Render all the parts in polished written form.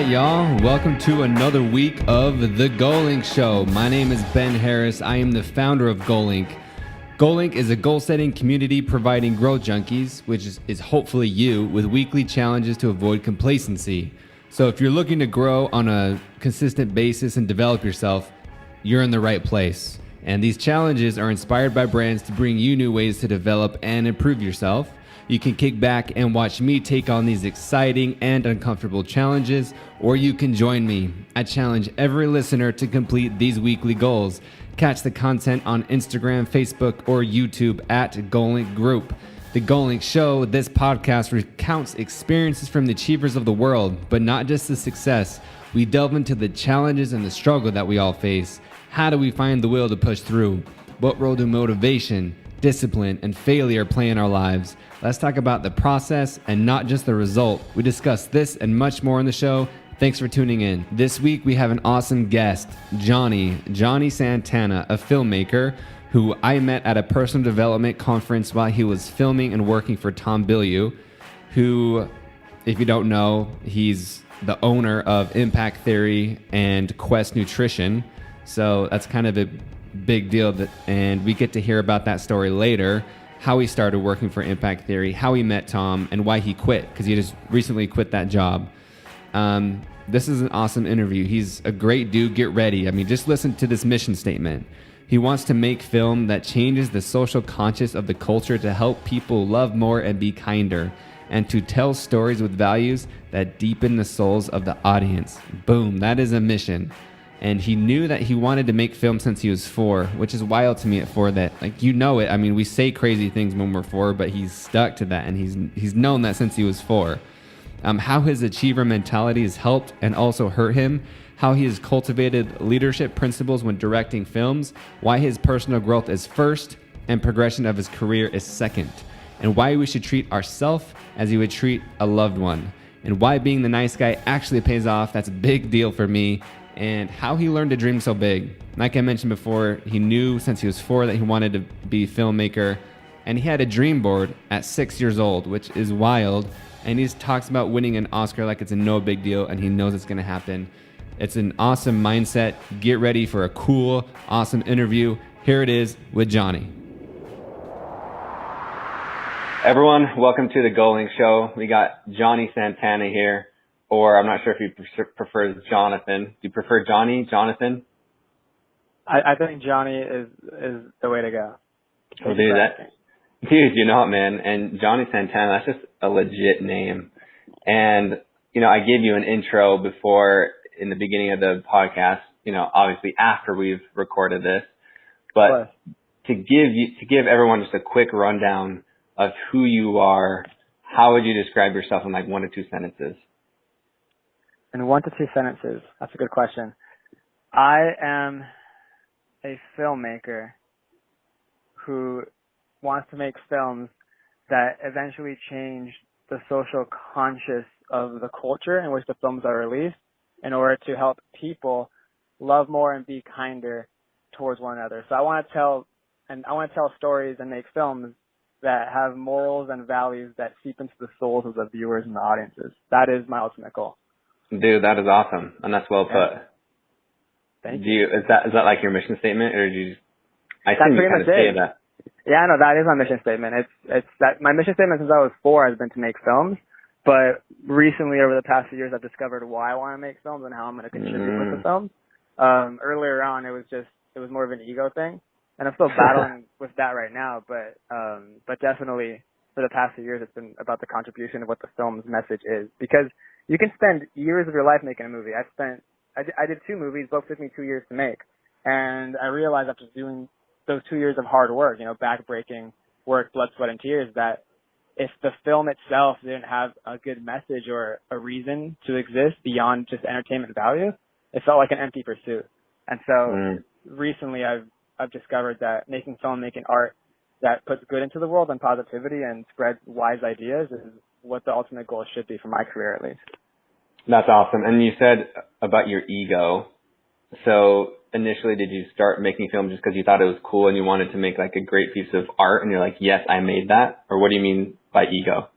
right, y'all. Welcome to another week of the Goalink Show. My name is Ben Harris. I am the founder of Goalink. Goalink is a goal-setting community providing growth junkies, which is hopefully you, with weekly challenges to avoid complacency. So if you're looking to grow on a consistent basis and develop yourself, you're in the right place. And these challenges are inspired by brands to bring you new ways to develop and improve yourself. You can kick back and watch me take on these exciting and uncomfortable challenges, or you can join me. I challenge every listener to complete these weekly goals. Catch the content on Instagram, Facebook, or YouTube at Goalink Group. The Goalink Show, this podcast recounts experiences from the achievers of the world, but not just the success. We delve into the challenges and the struggle that we all face. How do we find the will to push through? What role do motivation, discipline, and failure play in our lives? Let's talk about the process and not just the result. We discuss this and much more on the show. Thanks for tuning in. This week we have an awesome guest, Jonny Santana, a filmmaker who I met at a personal development conference while he was filming and working for Tom Bilyeu, who, if you don't know, he's the owner of Impact Theory and Quest Nutrition. So that's kind of a big deal, and we get to hear about that story later, how he started working for Impact Theory, how he met Tom, and why he quit, because he just recently quit that job. This is an awesome interview. He's a great dude. Get ready. I mean, just listen to this mission statement. He wants to make film that changes the social conscious of the culture to help people love more and be kinder, and to tell stories with values that deepen the souls of the audience. Boom, that is a mission. And he knew that he wanted to make film since he was 4, which is wild to me at 4 that, like, you know it. I mean, we say crazy things when we're 4, but he's stuck to that, and he's known that since he was 4. How his achiever mentality has helped and also hurt him, how he has cultivated leadership principles when directing films, why his personal growth is first and progression of his career is second, and why we should treat ourselves as he would treat a loved one, and why being the nice guy actually pays off. That's a big deal for me. And how he learned to dream so big. Like I mentioned before, he knew since he was 4 that he wanted to be a filmmaker, and he had a dream board at 6 years old, which is wild. And he talks about winning an Oscar like it's a no big deal, and he knows it's going to happen. It's an awesome mindset. Get ready for a cool, awesome interview. Here it is with Jonny. Everyone, welcome to the Goalink Show. We got Jonny Santana here. Or I'm not sure if you prefer Jonathan. Do you prefer Jonny, Jonathan? I think Jonny is the way to go. Oh, dude, you know what, man? And Jonny Santana, that's just a legit name. And, you know, I gave you an intro before in the beginning of the podcast, you know, obviously after we've recorded this. But to give everyone just a quick rundown of who you are, how would you describe yourself in like 1 or 2 sentences? In 1 to 2 sentences, that's a good question. I am a filmmaker who wants to make films that eventually change the social conscious of the culture in which the films are released in order to help people love more and be kinder towards one another. So I want to tell stories and make films that have morals and values that seep into the souls of the viewers and the audiences. That is my ultimate goal. Dude, that is awesome, and that's well put. Thank you. Is that like your mission statement, or do you? I think you kind of say that. Yeah, no, that is my mission statement. It's that my mission statement since I was 4 has been to make films, but recently over the past few years I've discovered why I want to make films and how I'm going to contribute with the films. Earlier on, it was more of an ego thing, and I'm still battling with that right now. But definitely for the past few years, it's been about the contribution of what the film's message is, because you can spend years of your life making a movie. I did 2 movies, both took me 2 years to make. And I realized after doing those 2 years of hard work, you know, back-breaking work, blood, sweat, and tears, that if the film itself didn't have a good message or a reason to exist beyond just entertainment value, it felt like an empty pursuit. And so recently I've discovered that making film, making art that puts good into the world and positivity and spreads wise ideas is what the ultimate goal should be for my career, at least. That's awesome. And you said about your ego. So initially, did you start making films just because you thought it was cool and you wanted to make like a great piece of art and you're like, yes, I made that? Or what do you mean by ego?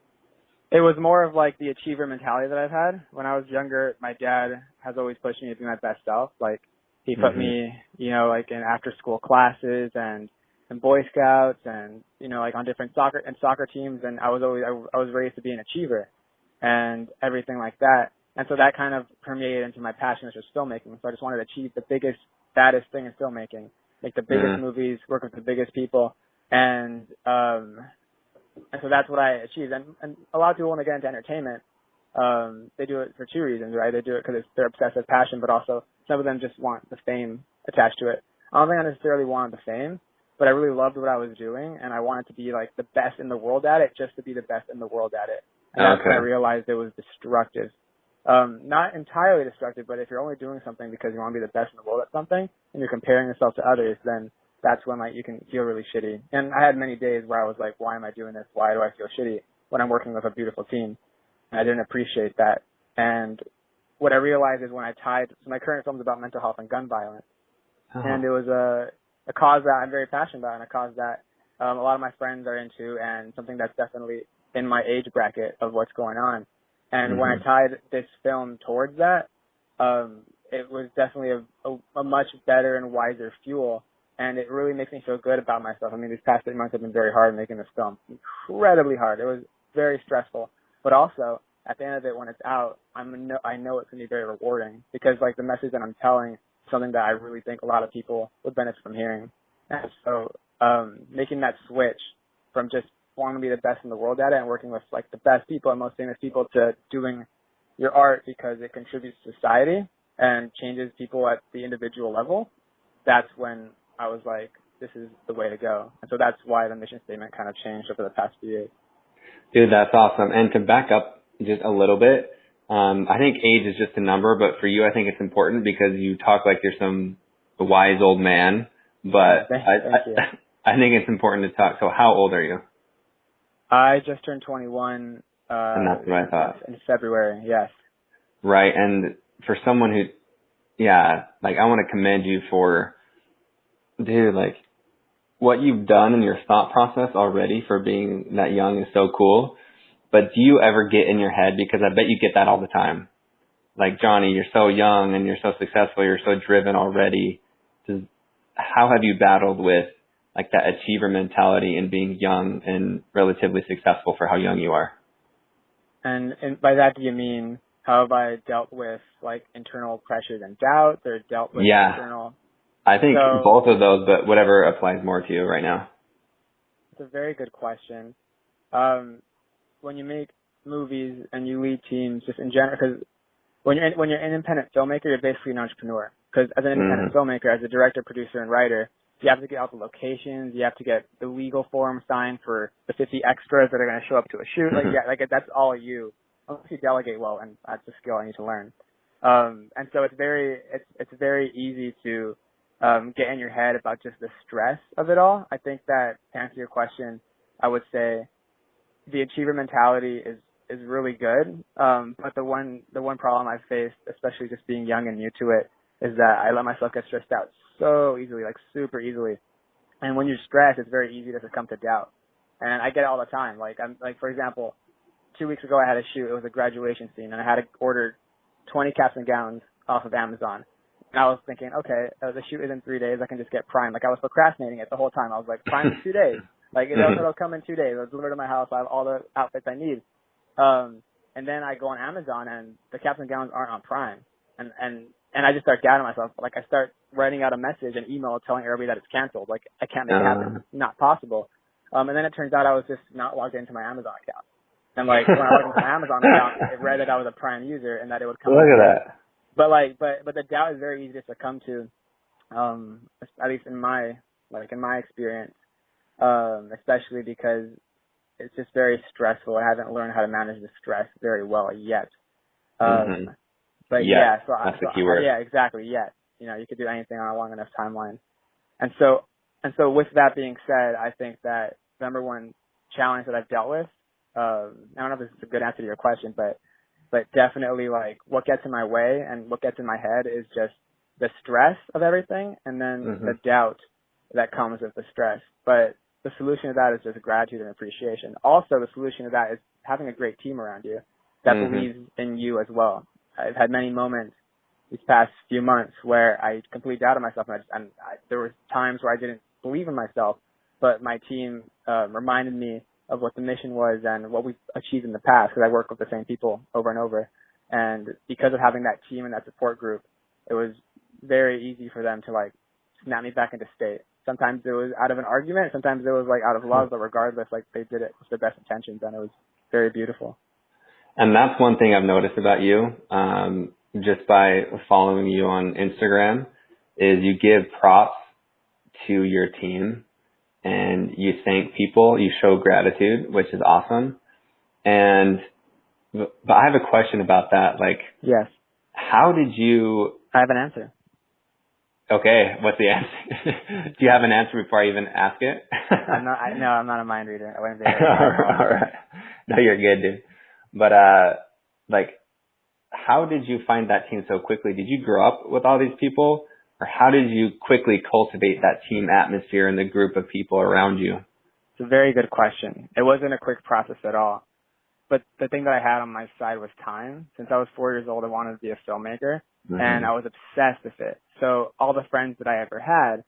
It was more of like the achiever mentality that I've had. When I was younger, my dad has always pushed me to be my best self. Like he put me, you know, like in after school classes and Boy Scouts and, you know, like on different soccer teams. And I was raised to be an achiever and everything like that. And so that kind of permeated into my passion, which was filmmaking. So I just wanted to achieve the biggest, baddest thing in filmmaking, make the biggest movies, work with the biggest people. And so that's what I achieved. And a lot of people, when they get into entertainment, they do it for two reasons, right? They do it because it's their obsessive passion, but also some of them just want the fame attached to it. I don't think I necessarily wanted the fame, but I really loved what I was doing, and I wanted to be like the best in the world at it, just to be the best in the world at it. And that's when I realized it was destructive. Not entirely destructive, but if you're only doing something because you want to be the best in the world at something, and you're comparing yourself to others, then that's when like you can feel really shitty. And I had many days where I was like, why am I doing this? Why do I feel shitty when I'm working with a beautiful team? And I didn't appreciate that. And what I realized is when I tied, so my current film is about mental health and gun violence. And it was a cause that I'm very passionate about, and a cause that a lot of my friends are into, and something that's definitely in my age bracket of what's going on. And when I tied this film towards that, it was definitely a much better and wiser fuel. And it really makes me feel good about myself. I mean, these past 8 months have been very hard making this film. Incredibly hard. It was very stressful. But also, at the end of it, when it's out, I know it's going to be very rewarding because, like, the message that I'm telling is something that I really think a lot of people would benefit from hearing. And so making that switch from just wanting to be the best in the world at it and working with, like, the best people and most famous people to doing your art because it contributes to society and changes people at the individual level, that's when I was like, this is the way to go. And so that's why the mission statement kind of changed over the past few years. Dude, that's awesome. And to back up just a little bit, I think age is just a number, but for you, I think it's important because you talk like you're some wise old man. But Thank you. I think it's important to talk. So how old are you? I just turned 21 and that's what I thought. In February, yes. Right. And for someone who, like I want to commend you for, dude, like what you've done in your thought process already for being that young is so cool. But do you ever get in your head, because I bet you get that all the time, like, Jonny, you're so young and you're so successful, you're so driven already. How have you battled with like that achiever mentality and being young and relatively successful for how young you are? And by that, do you mean how have I dealt with like internal pressures and doubts, or dealt with internal? I think both of those, but whatever applies more to you right now. It's a very good question. When you make movies and you lead teams, just in general, because when you're an independent filmmaker, you're basically an entrepreneur. Because as an independent filmmaker, as a director, producer, and writer, you have to get out the locations, you have to get the legal form signed for the 50 extras that are going to show up to a shoot. That's all you. Unless you delegate well, and that's a skill I need to learn. And so it's very easy to get in your head about just the stress of it all. I think that to answer your question, I would say the achiever mentality is really good. But the one problem I've faced, especially just being young and new to it, is that I let myself get stressed out so easily, like super easily. And when you're stressed, it's very easy to succumb to doubt. And I get it all the time. Like for example, 2 weeks ago I had a shoot. It was a graduation scene, and I had to order 20 caps and gowns off of Amazon. And I was thinking, okay, the shoot is in 3 days. I can just get Prime. Like, I was procrastinating it the whole time. I was like, Prime in 2 days. Like, it'll come in 2 days. It'll deliver to my house. I have all the outfits I need. And then I go on Amazon, and the caps and gowns aren't on Prime. And I just start doubting myself. Like, I start writing out a message, an email telling everybody that it's canceled. Like, I can't make it happen. It's not possible. And then it turns out I was just not logged into my Amazon account. And like, when I logged into my Amazon account, it read that I was a Prime user and that it would come. Look at that. But the doubt is very easy to succumb to, at least in my experience, especially because it's just very stressful. I haven't learned how to manage the stress very well yet. But that's the key word. Yeah, exactly. Yet, you could do anything on a long enough timeline. And so with that being said, I think that the number one challenge that I've dealt with, I don't know if this is a good answer to your question, but definitely, like, what gets in my way and what gets in my head is just the stress of everything, and then the doubt that comes with the stress. But the solution to that is just gratitude and appreciation. Also, the solution to that is having a great team around you that believes in you as well. I've had many moments these past few months where I completely doubted myself, and there were times where I didn't believe in myself, but my team reminded me of what the mission was and what we've achieved in the past, because I work with the same people over and over. And because of having that team and that support group, it was very easy for them to like snap me back into state. Sometimes it was out of an argument, sometimes it was like out of love, but regardless, like they did it with their best intentions, and it was very beautiful. And that's one thing I've noticed about you, just by following you on Instagram, is you give props to your team and you thank people, you show gratitude, which is awesome. But I have a question about that. Like, yes. How did you? I have an answer. Okay, what's the answer? Do you have an answer before I even ask it? I'm not a mind reader. I wouldn't be All right. No, you're good, dude. But like, how did you find that team so quickly? Did you grow up with all these people, or how did you quickly cultivate that team atmosphere and the group of people around you? It's a very good question. It wasn't a quick process at all. But the thing that I had on my side was time. Since I was 4 years old, I wanted to be a filmmaker, and I was obsessed with it. So all the friends that I ever had,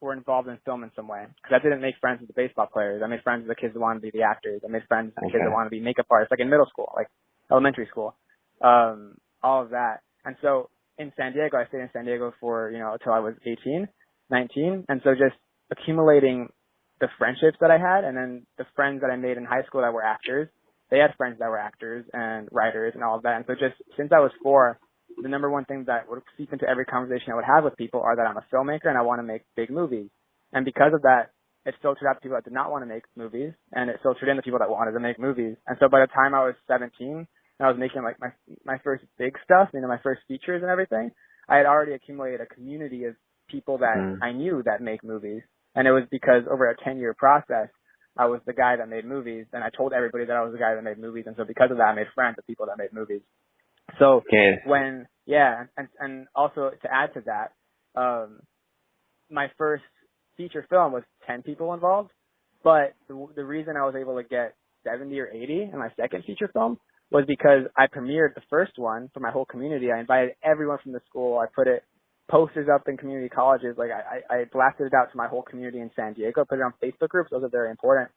were involved in film in some way. Because I didn't make friends with the baseball players. I made friends with the kids that wanted to be the actors. I made friends with the kids that wanted to be makeup artists, like in middle school, like elementary school, all of that. And so in San Diego, I stayed in San Diego for, until I was 18, 19. And so just accumulating the friendships that I had, and then the friends that I made in high school that were actors, they had friends that were actors and writers and all of that. And so just since I was 4, the number one thing that would seep into every conversation I would have with people are that I'm a filmmaker and I want to make big movies. And because of that, it filtered out people that did not want to make movies, and it filtered in the people that wanted to make movies. And so by the time I was 17 and I was making like my first big stuff, my first features and everything, I had already accumulated a community of people that I knew that make movies. And it was because over a 10-year process, I was the guy that made movies, and I told everybody that I was the guy that made movies. And so because of that, I made friends with people that made movies. So and also to add to that, my first feature film was 10 people involved, but the reason I was able to get 70 or 80 in my second feature film was because I premiered the first one for my whole community. I invited everyone from the school. I put posters up in community colleges. Like I blasted it out to my whole community in San Diego, put it on Facebook groups. Those are very important.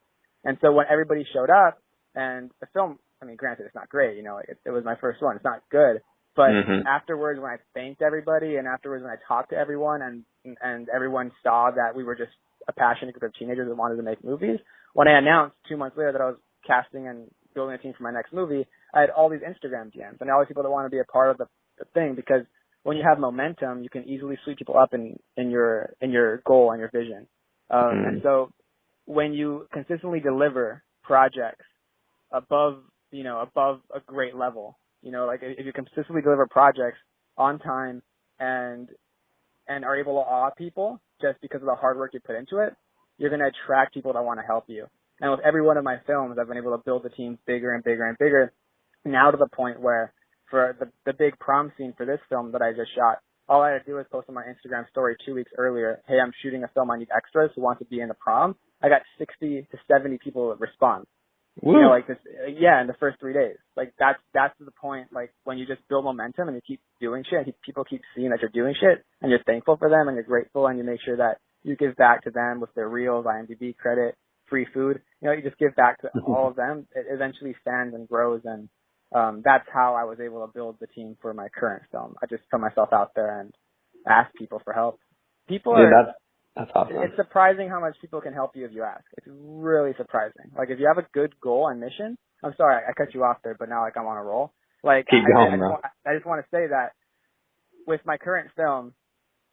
And so when everybody showed up, and the film, granted, it's not great, it was my first one. It's not good. But afterwards, when I thanked everybody, and afterwards when I talked to everyone, and everyone saw that we were just a passionate group of teenagers that wanted to make movies, when I announced 2 months later that I was casting and building a team for my next movie, I had all these Instagram DMs and all these people that want to be a part of the thing, because when you have momentum, you can easily sweep people up in your goal and your vision. And so when you consistently deliver projects above a great level, like if you consistently deliver projects on time and are able to awe people just because of the hard work you put into it, you're going to attract people that want to help you. And with every one of my films, I've been able to build the team bigger and bigger and bigger, now to the point where for the big prom scene for this film that I just shot, all I had to do was post on my Instagram story 2 weeks earlier, hey, I'm shooting a film, I need extras who want to be in the prom. I got 60 to 70 people respond. Woo. Like this, in the first 3 days. Like that's the point, like when you just build momentum and you keep doing shit, and people keep seeing that you're doing shit, and you're thankful for them, and you're grateful, and you make sure that you give back to them with their reels, IMDb credit, free food. You just give back to all of them. It eventually stands and grows, and that's how I was able to build the team for my current film. I just put myself out there and ask people for help. That's awesome. It's surprising how much people can help you if you ask. It's really surprising. Like if you have a good goal and mission, I'm sorry, I cut you off there, but now I'm on a roll. Like keep going, bro. I just want to say that with my current film,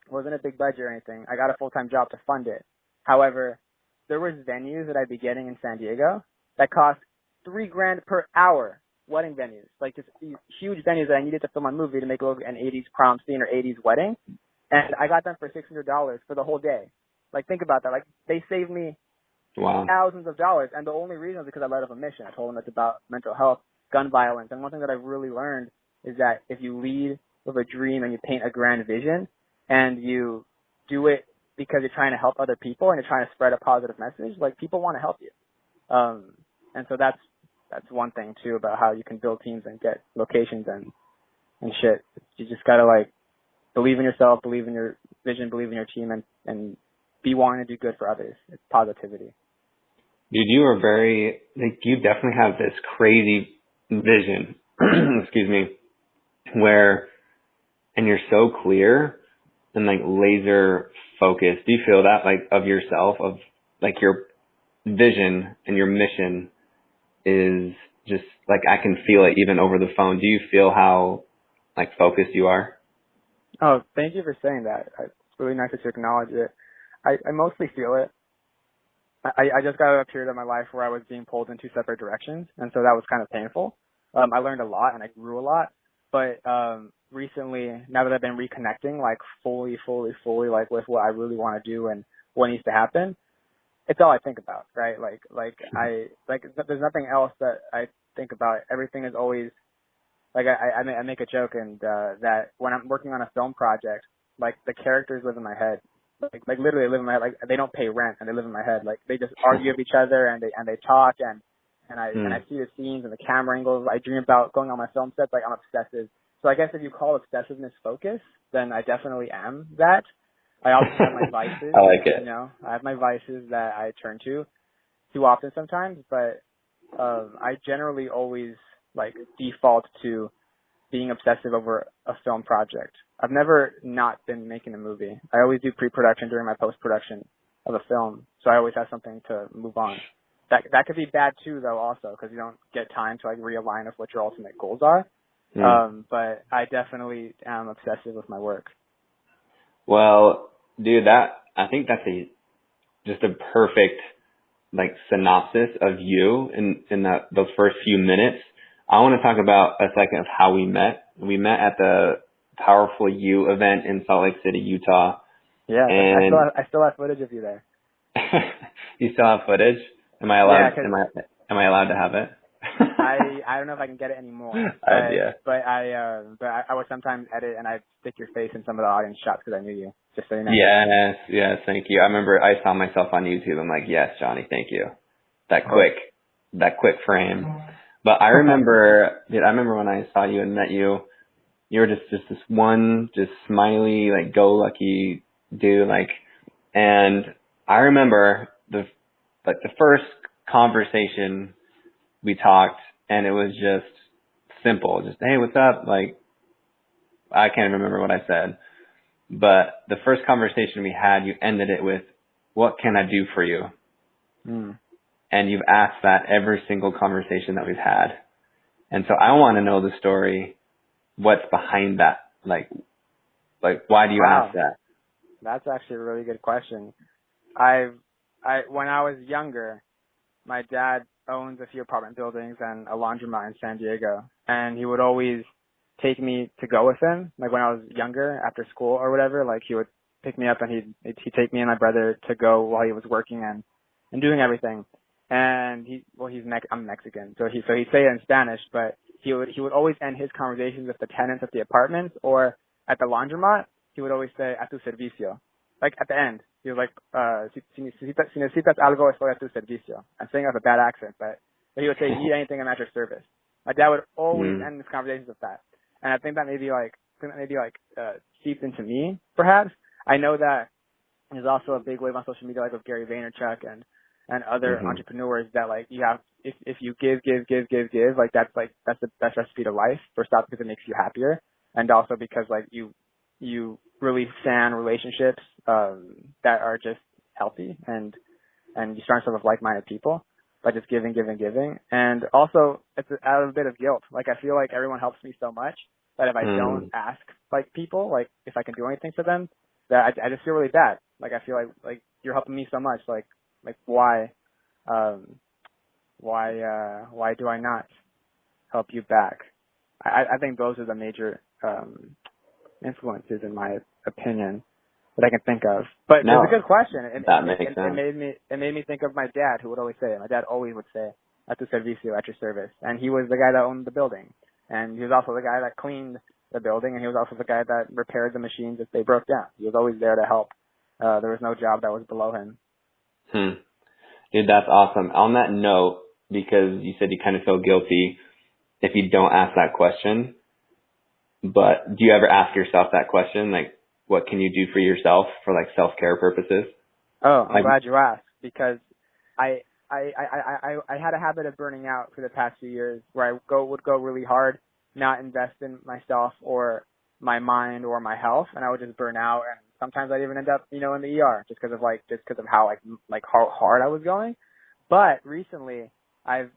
it wasn't a big budget or anything. I got a full-time job to fund it. However, there was venues that I'd be getting in San Diego that cost $3,000 per hour. Wedding venues, like just these huge venues that I needed to film my movie to make an 80s prom scene or 80s wedding. And I got them for $600 for the whole day. Like, think about that. Like, they saved me thousands of dollars. And the only reason is because I led up a mission. I told them it's about mental health, gun violence. And one thing that I've really learned is that if you lead with a dream and you paint a grand vision and you do it because you're trying to help other people and you're trying to spread a positive message, like, people want to help you. And so that's one thing too about how you can build teams and get locations and shit. You just gotta like believe in yourself, believe in your vision, believe in your team, and be wanting to do good for others. It's positivity. Dude, you are very, like, you definitely have this crazy vision, excuse me, and you're so clear and like laser focused. Do you feel that, like, of yourself, of like your vision and your mission is just like, I can feel it even over the phone. Do you feel how like focused you are? Oh, thank you for saying that. It's really nice that you acknowledge it. I mostly feel it. I just got a period of my life where I was being pulled in two separate directions, and so that was kind of painful. I learned a lot and I grew a lot, but recently, now that I've been reconnecting, like fully, like with what I really want to do and what needs to happen, it's all I think about, right? There's nothing else that I think about. Everything is always, like, I make a joke and that when I'm working on a film project, like the characters live in my head. Like literally live in my head. Like they don't pay rent and they live in my head. Like they just argue with each other and they talk and I see the scenes and the camera angles. I dream about going on my film sets. Like I'm obsessive. So I guess if you call obsessiveness focus, then I definitely am that. I also have my vices. I like it. You know, I have my vices that I turn to too often sometimes, but I generally always like default to being obsessive over a film project. I've never not been making a movie. I always do pre-production during my post-production of a film, so I always have something to move on. That could be bad too, though, also, because you don't get time to like realign with what your ultimate goals are. But I definitely am obsessive with my work. Well, dude, I think that's just a perfect like synopsis of you in those first few minutes. I want to talk about a second of how we met. We met at the Powerful You event in Salt Lake City, Utah. Yeah, and I still have footage of you there. You still have footage? Am I allowed? Yeah, am I allowed to have it? I don't know if I can get it anymore. Yeah. But I would sometimes edit and I'd stick your face in some of the audience shots because I knew you. Just so you know. Yes, thank you. I remember I saw myself on YouTube. I'm like, yes, Jonny, thank you. That quick frame. But I remember, when I saw you and met you, you were just this one, just smiley, like go-lucky dude, like, and I remember the first conversation we talked, and it was just simple, just, hey, what's up? Like, I can't remember what I said, but the first conversation we had, you ended it with, what can I do for you? And you've asked that every single conversation that we've had. And so I want to know the story, what's behind that? Like why do you ask that? That's actually a really good question. When I was younger, my dad owns a few apartment buildings and a laundromat in San Diego, and he would always take me to go with him. Like when I was younger, after school or whatever, like he would pick me up and he'd take me and my brother to go while he was working and doing everything. And I'm Mexican, so he'd say it in Spanish, but he would always end his conversations with the tenants of the apartments or at the laundromat. He would always say, a tu servicio. Like at the end, he was like, si necesitas algo, estoy a tu servicio. I'm saying it with a bad accent, but he would say, need anything, I'm at your service. My dad would always end his conversations with that. And I think that maybe seeped into me, perhaps. I know that there's also a big wave on social media, like with Gary Vaynerchuk and other entrepreneurs that like you have, if you give, like that's the best recipe to life. First off, because it makes you happier, and also because like you really fan relationships that are just healthy, and you surround yourself with like-minded people by just giving. And also it's out of a bit of guilt. Like I feel like everyone helps me so much that if I don't ask like people, like if I can do anything for them, that I just feel really bad. Like I feel like you're helping me so much, like why do I not help you back? I think those are the major influences, in my opinion, that I can think of. But it's a good question. That makes sense. It made me think of my dad, who would always say it. My dad always would say, "A tu servicio," at your service. And he was the guy that owned the building, and he was also the guy that cleaned the building, and he was also the guy that repaired the machines if they broke down. He was always there to help. There was no job that was below him. Dude, that's awesome. On that note, because you said you kind of feel guilty if you don't ask that question, but do you ever ask yourself that question? Like, what can you do for yourself for like self-care purposes? Oh, I'm Like, glad you asked, because I had a habit of burning out for the past few years where I would go really hard, not invest in myself or my mind or my health, and I would just burn out, and sometimes I'd even end up, in the ER just because of how how hard I was going. But recently, I've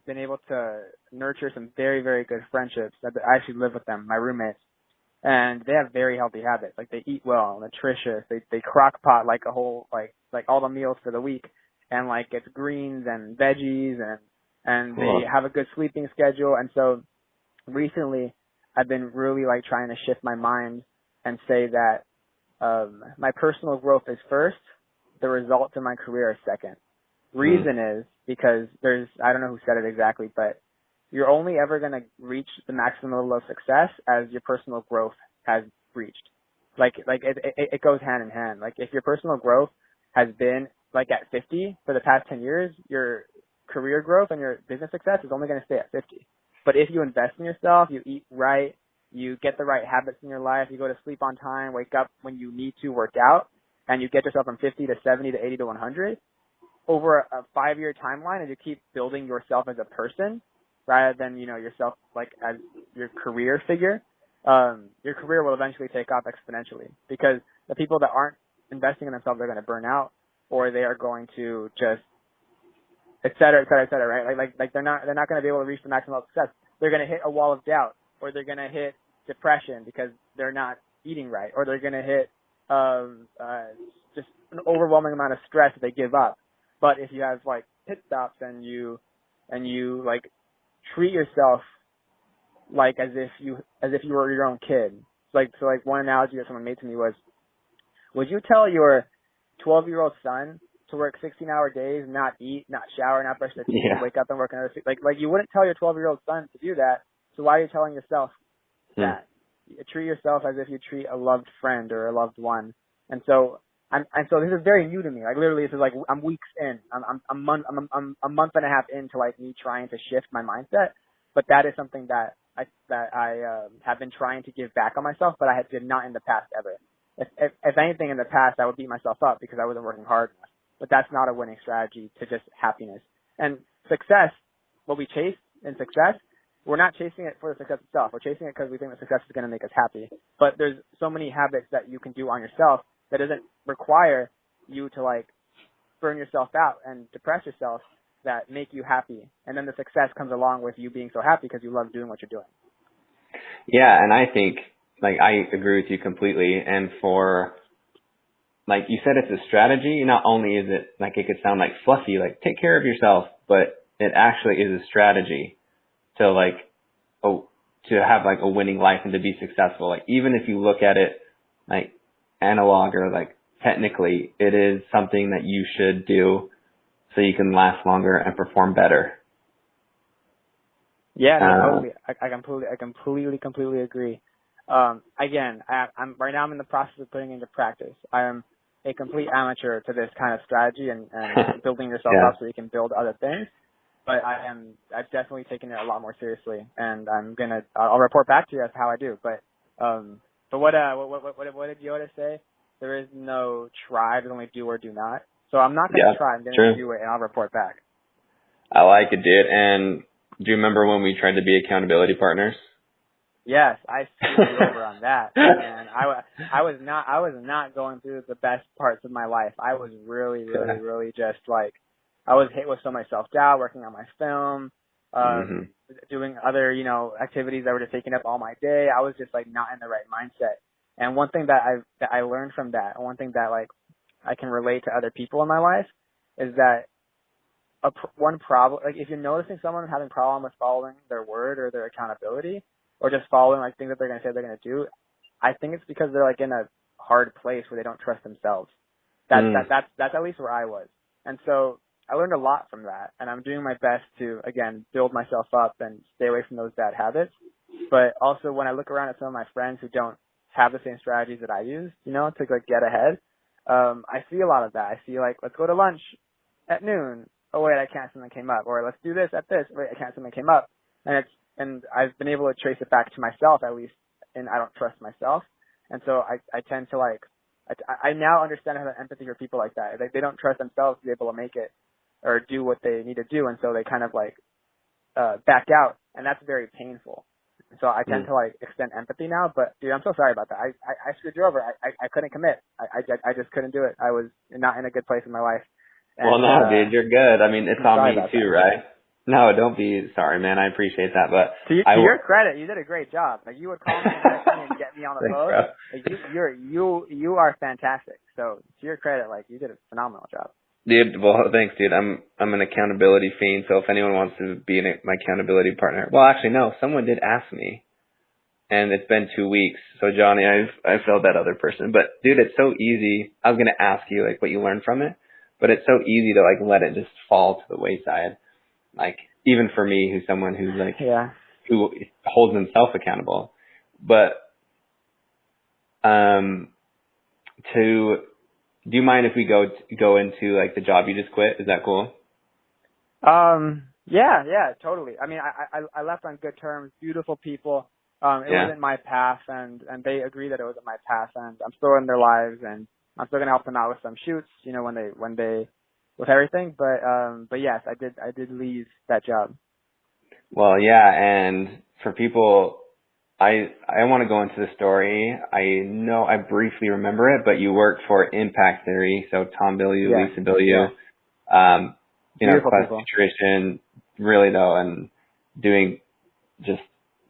been able to nurture some very, very good friendships. I actually live with them, my roommates, and they have very healthy habits. Like, they eat well, nutritious. They crock pot like a whole like all the meals for the week, and like it's greens and veggies, and cool. they have a good sleeping schedule. And so recently, I've been really like trying to shift my mind and say that my personal growth is first, the results in my career are second. Reason is because I don't know who said it exactly, but you're only ever going to reach the maximum level of success as your personal growth has reached. Like it goes hand in hand. Like, if your personal growth has been like at 50 for the past 10 years, your career growth and your business success is only going to stay at 50. But if you invest in yourself, you eat right, you get the right habits in your life, you go to sleep on time, wake up when you need to work out, and you get yourself from 50 to 70 to 80 to 100 over a 5-year timeline, and you keep building yourself as a person rather than, yourself like as your career figure, your career will eventually take off exponentially, because the people that aren't investing in themselves are going to burn out, or they are going to just, et cetera, right? Like they're not going to be able to reach the maximum level of success. They're going to hit a wall of doubt, or they're going to hit depression because they're not eating right, or they're going to hit just an overwhelming amount of stress if they give up. But if you have like pit stops and you like treat yourself like as if you were your own kid. So like one analogy that someone made to me was, would you tell your 12-year-old son to work 16-hour days, not eat, not shower, not brush their teeth, and wake up and work another like you wouldn't tell your 12-year-old son to do that. So why are you telling yourself that? You treat yourself as if you treat a loved friend or a loved one. And so so this is very new to me. Like, literally, this is like I'm weeks in. I'm a month and a half into like me trying to shift my mindset. But that is something that I have been trying to give back on myself, but I did not in the past ever. If anything, in the past I would beat myself up because I wasn't working hard enough. But that's not a winning strategy to just happiness. And success, what we chase in success, we're not chasing it for the success itself. We're chasing it because we think that success is going to make us happy. But there's so many habits that you can do on yourself that doesn't require you to like burn yourself out and depress yourself, that make you happy. And then the success comes along with you being so happy because you love doing what you're doing. Yeah, and I think, like, I agree with you completely. And for, like you said, it's a strategy. Not only is it, like, it could sound like fluffy, like take care of yourself, but it actually is a strategy to like, to have like a winning life and to be successful. Like, even if you look at it like analog or like technically, it is something that you should do so you can last longer and perform better. Yeah, no, totally. I completely agree. Again, I'm right now. I'm in the process of putting into practice. I am a complete amateur to this kind of strategy and building yourself up so you can build other things. But I've definitely taken it a lot more seriously, and I'll report back to you as to how I do. But what did Yoda say? There is no try, there's only do or do not. So I'm not going to try. I'm going to do it, and I'll report back. I like it, dude. And do you remember when we tried to be accountability partners? Yes, I screwed you over on that. And I was not going through the best parts of my life. I was really just like, I was hit with so much self-doubt, working on my film, doing other, activities that were just taking up all my day. I was just like not in the right mindset. And one thing that I learned from that, and one thing that like I can relate to other people in my life, is that one problem, like if you're noticing someone having problem with following their word or their accountability, or just following like things that they're going to say they're going to do, I think it's because they're like in a hard place where they don't trust themselves. That's at least where I was. And so I learned a lot from that, and I'm doing my best to, again, build myself up and stay away from those bad habits. But also when I look around at some of my friends who don't have the same strategies that I use, to like get ahead, I see a lot of that. I see like, let's go to lunch at noon. Oh wait, I can't. Something came up. Or let's do this at this. Wait, I can't. Something came up. And I've been able to trace it back to myself at least, and I don't trust myself. And so I tend to like, I now understand how to have empathy for people like that. They don't trust themselves to be able to make it or do what they need to do. And so they kind of like, back out. And that's very painful. So I tend to like extend empathy now, but dude, I'm so sorry about that. I screwed you over. I couldn't commit. I just couldn't do it. I was not in a good place in my life. And, well, no, dude, you're good. I mean, it's on me too, that. right? No, don't be sorry, man. I appreciate that, but to your credit, you did a great job. Like you would call me and text me and get me on the phone. Like, you are fantastic. So to your credit, like you did a phenomenal job. Dude, well, thanks, dude. I'm an accountability fiend, so if anyone wants to be my accountability partner, well, actually, no, someone did ask me, and it's been 2 weeks. So Jonny, I failed that other person, but dude, it's so easy. I was gonna ask you like what you learned from it, but it's so easy to like let it just fall to the wayside. Like even for me, who's someone who's like who holds himself accountable, but do you mind if we go into like the job you just quit? Is that cool? Yeah, totally. I mean, I left on good terms. Beautiful people. It wasn't my path, and they agree that it wasn't my path, and I'm still in their lives, and I'm still gonna help them out with some shoots, you know, when they with everything. But yes, I did leave that job. Well, yeah, and for people, I want to go into the story. I know I briefly remember it, but you worked for Impact Theory, so Tom Bilyeu, Lisa Bilyeu, Quest Nutrition, really though, and doing just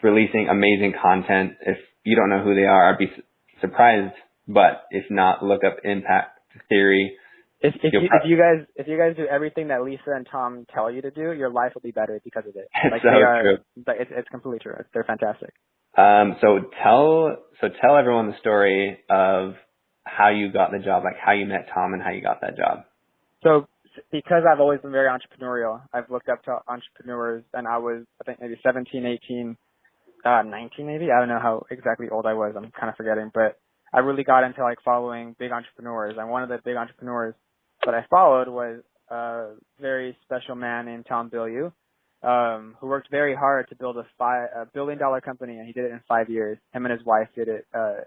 releasing amazing content. If you don't know who they are, I'd be surprised, but if not, look up Impact Theory. If you guys do everything that Lisa and Tom tell you to do, your life will be better because of it. Like so they are, true. It's completely true. They're fantastic. So tell everyone the story of how you got the job, like how you met Tom and how you got that job. So because I've always been very entrepreneurial, I've looked up to entrepreneurs, and I was, I think, maybe 17, 18, 19 maybe. I don't know how exactly old I was. I'm kind of forgetting, but I really got into like following big entrepreneurs. And one of the big entrepreneurs that I followed was a very special man named Tom Bilyeu, who worked very hard to build a $1 billion company, and he did it in 5 years. Him and his wife did it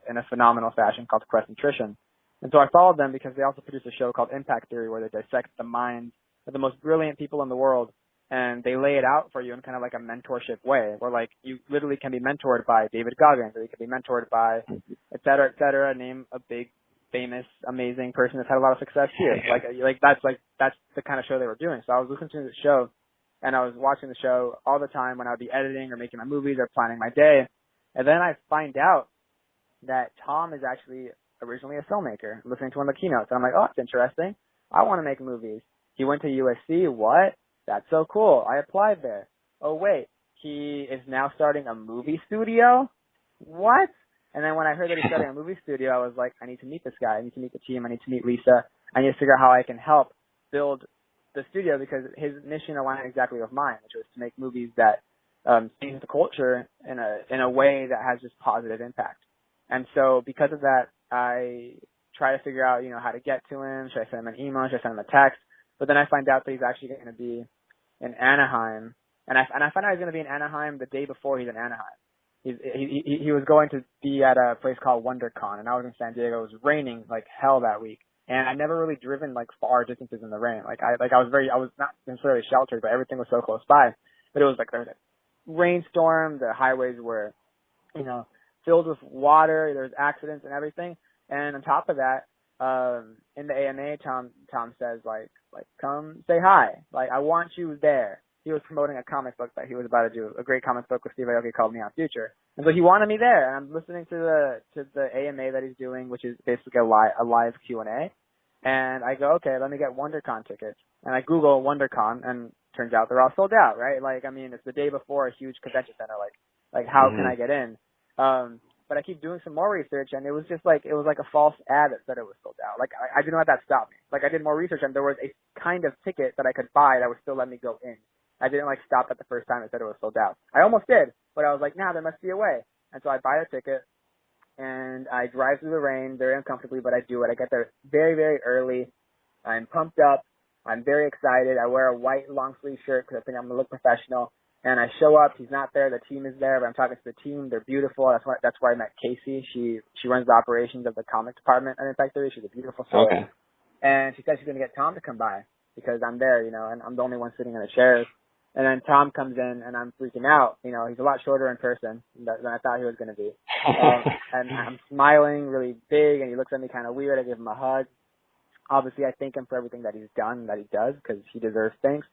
in a phenomenal fashion called Quest Nutrition. And so I followed them because they also produced a show called Impact Theory, where they dissect the minds of the most brilliant people in the world, and they lay it out for you in kind of like a mentorship way, where like you literally can be mentored by David Goggins, or you can be mentored by et cetera, name a big, famous, amazing person that's had a lot of success here. That's the kind of show they were doing. So I was listening to the show, and I was watching the show all the time when I would be editing or making my movies or planning my day. And then I find out that Tom is actually originally a filmmaker, listening to one of the keynotes. And I'm like, oh, that's interesting. I want to make movies. He went to USC. What? That's so cool. I applied there. Oh, wait. He is now starting a movie studio? What? And then when I heard that he's starting a movie studio, I was like, I need to meet this guy. I need to meet the team. I need to meet Lisa. I need to figure out how I can help build the studio, because his mission aligned exactly with mine, which was to make movies that change the culture in a way that has just positive impact. And so because of that, I try to figure out, how to get to him. Should I send him an email? Should I send him a text? But then I find out that he's actually going to be in Anaheim. And I find out he's going to be in Anaheim the day before he's in Anaheim. He was going to be at a place called WonderCon, and I was in San Diego. It was raining like hell that week. And I'd never really driven like far distances in the rain. I was not necessarily sheltered, but everything was so close by. But it was like there was a rainstorm. The highways were, filled with water. There was accidents and everything. And on top of that, in the AMA, Tom says like come say hi. Like I want you there. He was promoting a comic book that he was about to do, a great comic book with Steve Aoki called Neon Future. And so he wanted me there, and I'm listening to the AMA that he's doing, which is basically a live Q&A. And I go, okay, let me get WonderCon tickets. And I Google WonderCon, and turns out they're all sold out, right? Like, I mean, it's the day before a huge convention center. Like how can I get in? But I keep doing some more research, and it was like a false ad that said it was sold out. Like I didn't let that stop me. Like I did more research, and there was a kind of ticket that I could buy that would still let me go in. I didn't stop at the first time it said it was sold out. I almost did, but I was like, nah, there must be a way. And so I buy a ticket, and I drive through the rain very uncomfortably, but I do it. I get there very, very early. I'm pumped up. I'm very excited. I wear a white long sleeve shirt because I think I'm going to look professional. And I show up. He's not there. The team is there, but I'm talking to the team. They're beautiful. That's where I met Casey. She runs the operations of the comic department at Impact Theory. She's a beautiful soul. Okay. And she said she's going to get Tom to come by because I'm there, you know, and I'm the only one sitting in the chairs. And then Tom comes in, and I'm freaking out. You know, he's a lot shorter in person than I thought he was going to be. And I'm smiling really big, and he looks at me kind of weird. I give him a hug. Obviously, I thank him for everything that he's done, that he does, because he deserves thanks.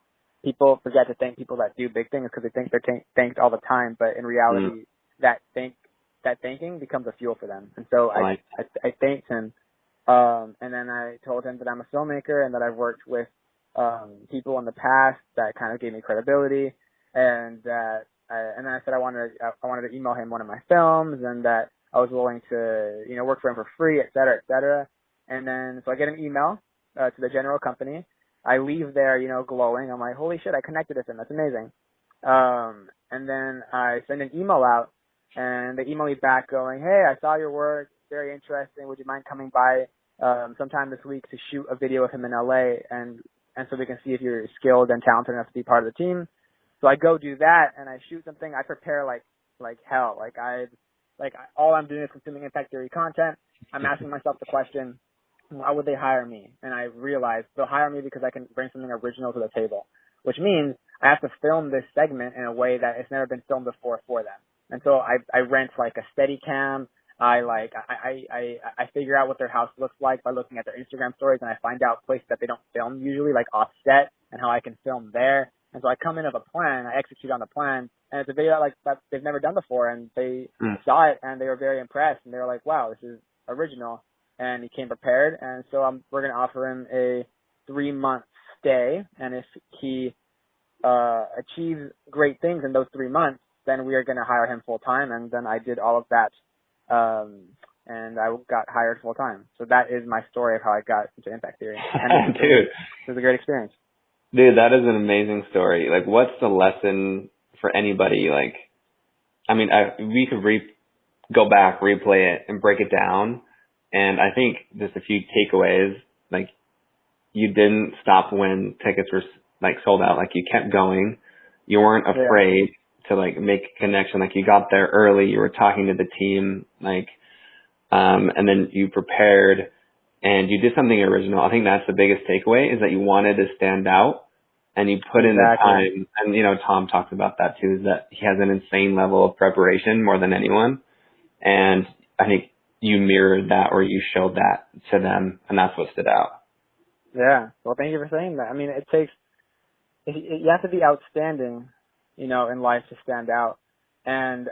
People forget to thank people that do big things because they think they're thanked all the time, but in reality, that thanking becomes a fuel for them. And so I thanked him, and then I told him that I'm a filmmaker and that I've worked with people in the past that kind of gave me credibility, and then I said I wanted to email him one of my films, and that I was willing to, you know, work for him for free, et cetera, et cetera. And then so I get an email to the general company. I leave there, you know, glowing. I'm like, holy shit, I connected with him. That's amazing. And then I send an email out, and they email me back going, hey, I saw your work. Very interesting. Would you mind coming by sometime this week to shoot a video of him in LA and so we can see if you're skilled and talented enough to be part of the team. So I go do that, and I shoot something. I prepare like hell. All I'm doing is consuming Impact Theory content. I'm asking myself the question, why would they hire me? And I realized they'll hire me because I can bring something original to the table, which means I have to film this segment in a way that it's never been filmed before for them. And so I rent like a steady cam. I figure out what their house looks like by looking at their Instagram stories, and I find out places that they don't film usually, like offset, and how I can film there. And so I come in with a plan, I execute on the plan, and it's a video that they've never done before, and they saw it and they were very impressed, and they were like, wow, this is original. And he came prepared, and so we're going to offer him a 3-month stay, and if he achieves great things in those 3 months, then we are going to hire him full time. And then I did all of that, and I got hired full time. So that is my story of how I got into Impact Theory. And Dude, it was a great experience. Dude, that is an amazing story. Like, what's the lesson for anybody? Like, I mean, we could go back, replay it, and break it down. And I think just a few takeaways, like, you didn't stop when tickets were, like, sold out. Like, you kept going. You weren't afraid to, like, make a connection. Like, you got there early. You were talking to the team, like, and then you prepared and you did something original. I think that's the biggest takeaway, is that you wanted to stand out and you put in the time. And, you know, Tom talks about that too, is that he has an insane level of preparation, more than anyone. And I think you mirrored that, or you showed that to them, and that's what stood out. Yeah. Well, thank you for saying that. I mean, you have to be outstanding, you know, in life to stand out. And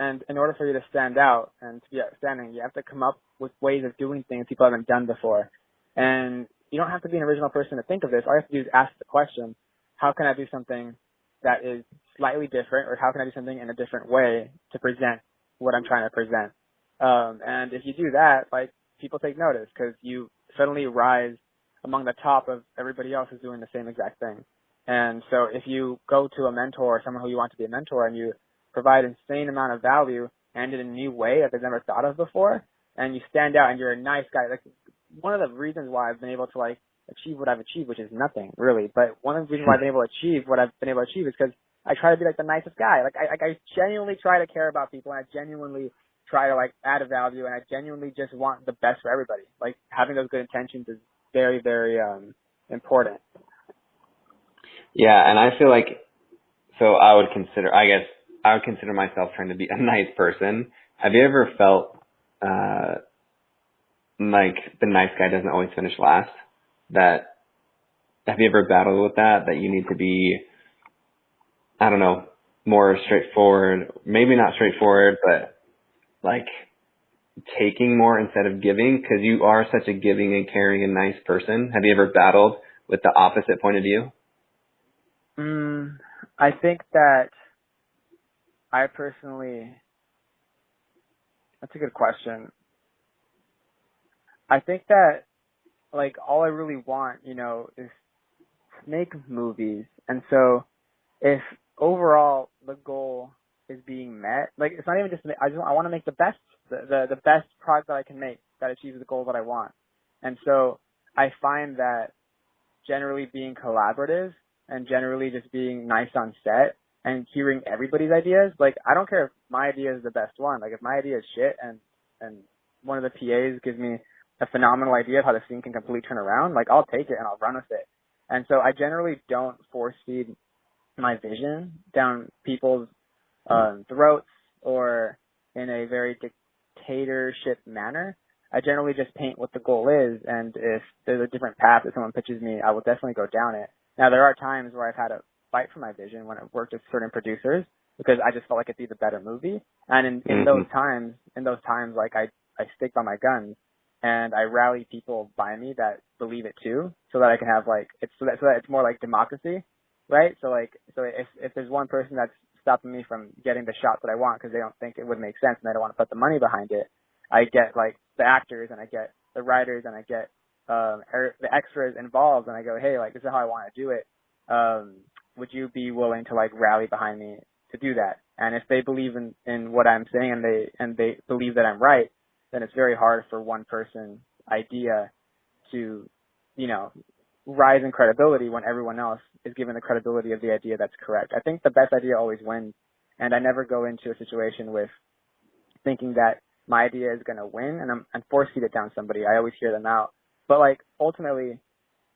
in order for you to stand out and to be outstanding, you have to come up with ways of doing things people haven't done before. And you don't have to be an original person to think of this. All you have to do is ask the question, how can I do something that is slightly different, or how can I do something in a different way to present what I'm trying to present? And if you do that, like, people take notice because you suddenly rise among the top of everybody else who's doing the same exact thing. And so if you go to a mentor or someone who you want to be a mentor, and you provide an insane amount of value and in a new way that they've never thought of before, and you stand out and you're a nice guy, like, one of the reasons why I've been able to, like, achieve what I've achieved, which is nothing really, but one of the reasons why I've been able to achieve what I've been able to achieve is because I try to be like the nicest guy. Like, I genuinely try to care about people, and I genuinely try to, like, add a value, and I genuinely just want the best for everybody. Like, having those good intentions is very, very important. Yeah, and I feel like, so I would consider myself trying to be a nice person. Have you ever felt like the nice guy doesn't always finish last? Have you ever battled with that you need to be, I don't know, more straightforward, maybe not straightforward, but like taking more instead of giving, because you are such a giving and caring and nice person? Have you ever battled with the opposite point of view? I think that I personally, that's a good question. I think that, like, all I really want, you know, is to make movies. And so if overall the goal is being met, like, it's not even just, I want to make the best, the best product that I can make that achieves the goal that I want. And so I find that generally being collaborative and generally just being nice on set and hearing everybody's ideas. Like, I don't care if my idea is the best one. Like, if my idea is shit and one of the PAs gives me a phenomenal idea of how the scene can completely turn around, like, I'll take it and I'll run with it. And so I generally don't force feed my vision down people's throats or in a very dictatorship manner. I generally just paint what the goal is, and if there's a different path that someone pitches me, I will definitely go down it. Now, there are times where I've had to fight for my vision when I've worked with certain producers because I just felt like it'd be the better movie. And in those times, like, I stick by my guns and I rally people by me that believe it too, so that I can have, like, so that it's more like democracy, right? So if there's one person that's stopping me from getting the shot that I want because they don't think it would make sense and they don't want to put the money behind it, I get, like, the actors and I get the writers and I get the extras involved, and I go, hey, like, this is how I want to do it. Would you be willing to, like, rally behind me to do that? And if they believe in what I'm saying and they believe that I'm right, then it's very hard for one person idea to, you know, rise in credibility when everyone else is given the credibility of the idea that's correct. I think the best idea always wins, and I never go into a situation with thinking that my idea is going to win and force feed it down somebody. I always hear them out. But, like, ultimately,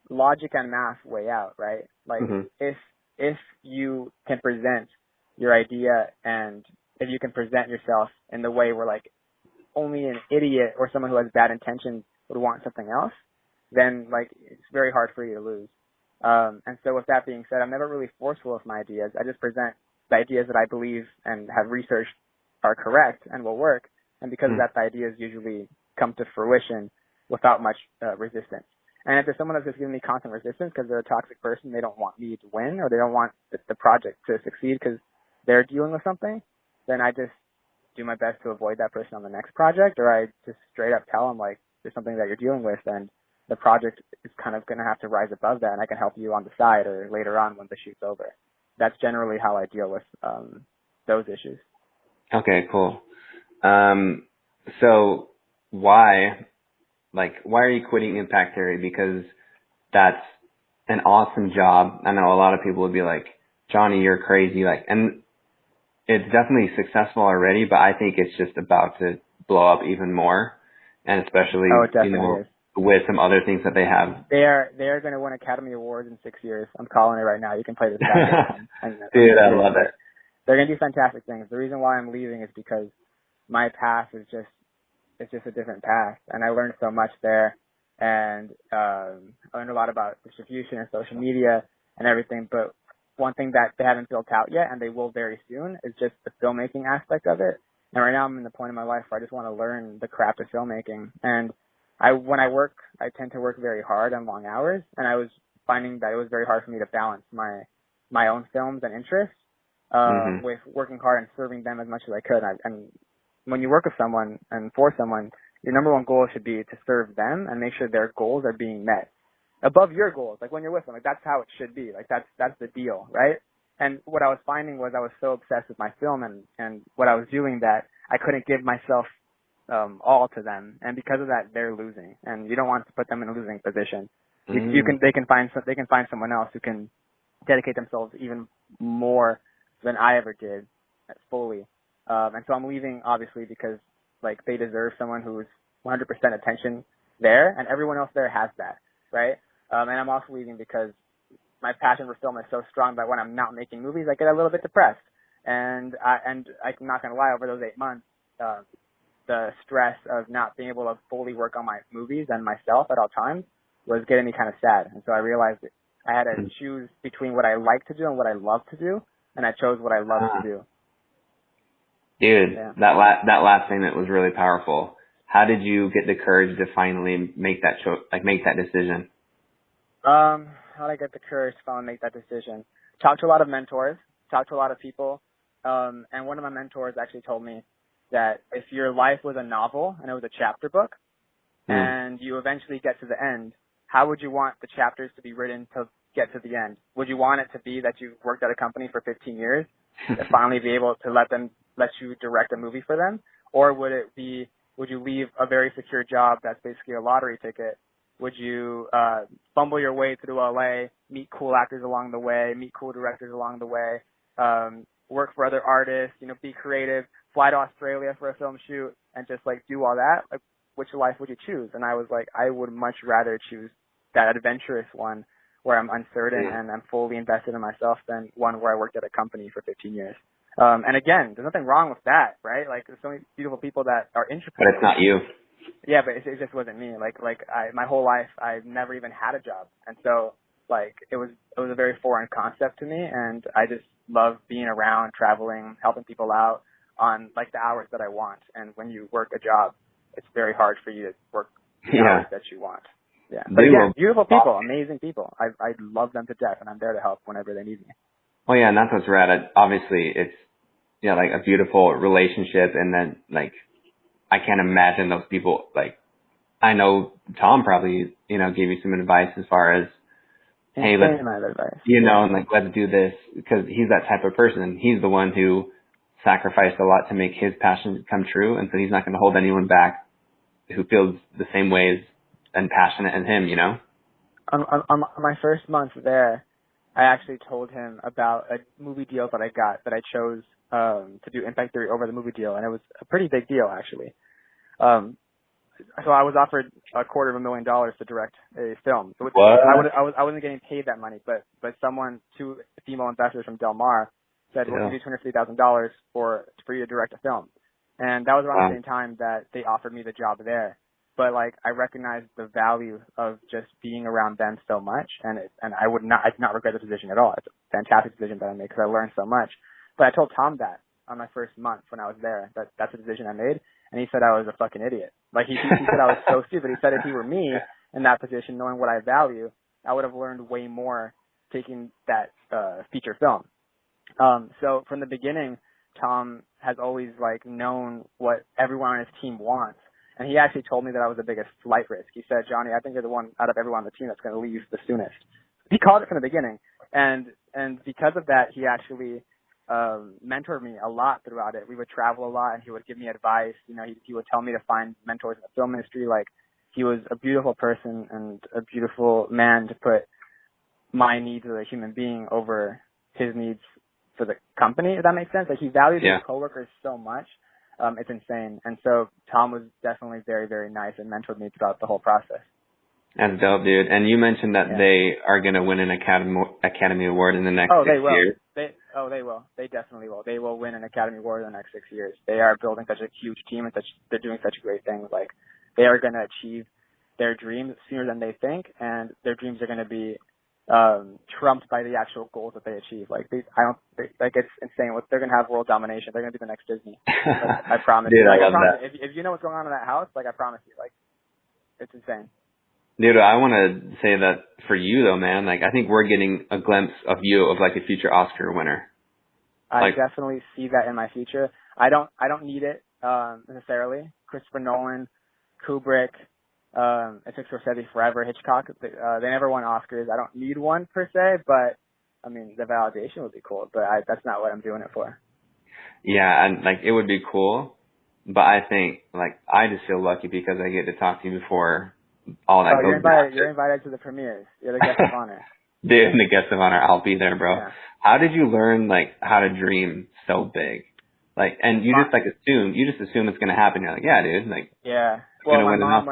logic and math weigh out, right? Like, if you can present your idea and if you can present yourself in the way where, like, only an idiot or someone who has bad intentions would want something else, then, like, it's very hard for you to lose. And so with that being said, I'm never really forceful with my ideas. I just present the ideas that I believe and have researched are correct and will work. And because of that, the ideas usually come to fruition without much resistance. And if there's someone that's just giving me constant resistance because they're a toxic person, they don't want me to win, or they don't want the project to succeed because they're dealing with something, then I just do my best to avoid that person on the next project, or I just straight up tell them, like, there's something that you're dealing with and the project is kind of going to have to rise above that, and I can help you on the side or later on when the shoot's over. That's generally how I deal with those issues. Okay, cool. So why are you quitting Impact Theory? Because that's an awesome job. I know a lot of people would be like, Jonny, you're crazy. Like, and it's definitely successful already, but I think it's just about to blow up even more. And especially, is. With some other things that they have. They are going to win Academy Awards in 6 years. I'm calling it right now. You can play this back. Dude, I love it. They're going to do fantastic things. The reason why I'm leaving is because my path is just a different path, and I learned so much there, and I learned a lot about distribution and social media and everything. But one thing that they haven't built out yet, and they will very soon, is just the filmmaking aspect of it. And right now I'm in the point in my life where I just want to learn the craft of filmmaking. And when I work, I tend to work very hard and long hours, and I was finding that it was very hard for me to balance my own films and interests with working hard and serving them as much as I could. And when you work with someone and for someone, your number one goal should be to serve them and make sure their goals are being met above your goals. Like, when you're with them, like, that's how it should be. Like, that's the deal, right? And what I was finding was I was so obsessed with my film and what I was doing that I couldn't give myself all to them, and because of that, they're losing, and you don't want to put them in a losing position. They can find someone else who can dedicate themselves even more than I ever did fully. And so I'm leaving, obviously, because, like, they deserve someone who's 100% attention there, and everyone else there has that, right? And I'm also leaving because my passion for film is so strong that when I'm not making movies, I get a little bit depressed. And I'm not going to lie, over those 8 months, the stress of not being able to fully work on my movies and myself at all times was getting me kind of sad. And so I realized that I had to choose between what I like to do and what I love to do, and I chose what I love to do. Dude, that last thing that was really powerful. How did you get the courage to finally make that make that decision? How did I get the courage to finally make that decision? Talked to a lot of mentors, talked to a lot of people, and one of my mentors actually told me that if your life was a novel and it was a chapter book, and you eventually get to the end, how would you want the chapters to be written to get to the end? Would you want it to be that you worked at a company for 15 years to finally be able to let you direct a movie for them? Or would you leave a very secure job that's basically a lottery ticket Would you fumble your way through LA, meet cool actors along the way, meet cool directors along the way, work for other artists, be creative, fly to Australia for a film shoot, and just like do all that? Like, which life would you choose? And I was like, I would much rather choose that adventurous one where I'm uncertain and I'm fully invested in myself than one where I worked at a company for 15 years. And again, there's nothing wrong with that, right? Like, there's so many beautiful people that are intricate. But it's not you. Yeah, but it just wasn't me. My whole life, I've never even had a job. And so, like, it was a very foreign concept to me, and I just love being around, traveling, helping people out on, like, the hours that I want. And when you work a job, it's very hard for you to work the hours that you want. Yeah. But again, beautiful people, amazing people. I love them to death, and I'm there to help whenever they need me. Oh, yeah, and that's what's rad. Obviously, it's, like a beautiful relationship, and then, like, I can't imagine those people, like, I know Tom probably, gave you some advice as far as, hey, let's, and like, let's do this, because he's that type of person. He's the one who sacrificed a lot to make his passion come true, and so he's not going to hold anyone back who feels the same ways and passionate as him, On my first month there, I actually told him about a movie deal that I chose to do Impact Theory over the movie deal, and it was a pretty big deal, actually. So I was offered $250,000 to direct a film. So I wasn't getting paid that money, but two female investors from Del Mar said, we'll give you $250,000 for you to direct a film. And that was around the same time that they offered me the job there. But like, I recognized the value of just being around them so much, and I did not regret the decision at all. It's a fantastic decision that I made because I learned so much. But I told Tom that on my first month when I was there, that's a decision I made, and he said I was a fucking idiot. Like, he said I was so stupid. He said if he were me in that position, knowing what I value, I would have learned way more taking that feature film. So from the beginning, Tom has always like known what everyone on his team wants. And he actually told me that I was the biggest flight risk. He said, Jonny, I think you're the one out of everyone on the team that's going to leave the soonest. He called it from the beginning. And because of that, he actually mentored me a lot throughout it. We would travel a lot, and he would give me advice. He would tell me to find mentors in the film industry. Like, he was a beautiful person and a beautiful man to put my needs as a human being over his needs for the company, if that makes sense. Like, he valued his coworkers so much. It's insane. And so Tom was definitely very, very nice and mentored me throughout the whole process. That's dope, dude. And you mentioned that they are going to win an Academy Award in the next 6 years. They will. They definitely will. They will win an Academy Award in the next 6 years. They are building such a huge team, and they're doing such great things. Like, they are going to achieve their dreams sooner than they think, and their dreams are going to be trumped by the actual goals that they achieve. It's insane. They're going to have world domination. They're going to be the next Disney. I promise. Dude, you. I love that. If you know what's going on in that house, I promise you, it's insane. Dude, I want to say that for you though, man. Like, I think we're getting a glimpse of you of like a future Oscar winner. I definitely see that in my future. I don't need it necessarily. Christopher Nolan, Kubrick, it took Scorsese forever. Hitchcock, they never won Oscars. I don't need one per se, but I mean, the validation would be cool. But that's not what I'm doing it for. Yeah, and like, it would be cool, but I think like, I just feel lucky because I get to talk to you before all that goes down. You're invited to the premieres. You're the guest of honor. Dude, the guest of honor. I'll be there, bro. Yeah. How did you learn like how to dream so big? Like, and you just assume it's gonna happen. You're like, yeah, dude. Like, yeah. Well, my mom,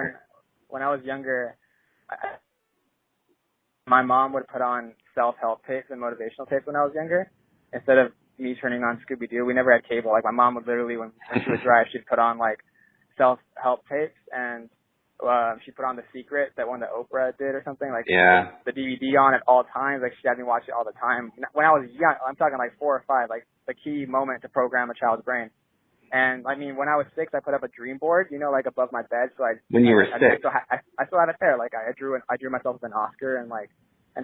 when I was younger, my mom would put on self-help tapes and motivational tapes when I was younger. Instead of me turning on Scooby-Doo, we never had cable. Like, my mom would literally, when she would drive, she'd put on like self-help tapes, and she put on The Secret, that one that Oprah did or something, like the DVD on at all times. Like, she had me watch it all the time. When I was young, I'm talking like 4 or 5, like the key moment to program a child's brain. And I mean, when I was 6, I put up a dream board, like above my bed. So when you were 6, I still have it there. Like, I drew myself with an Oscar and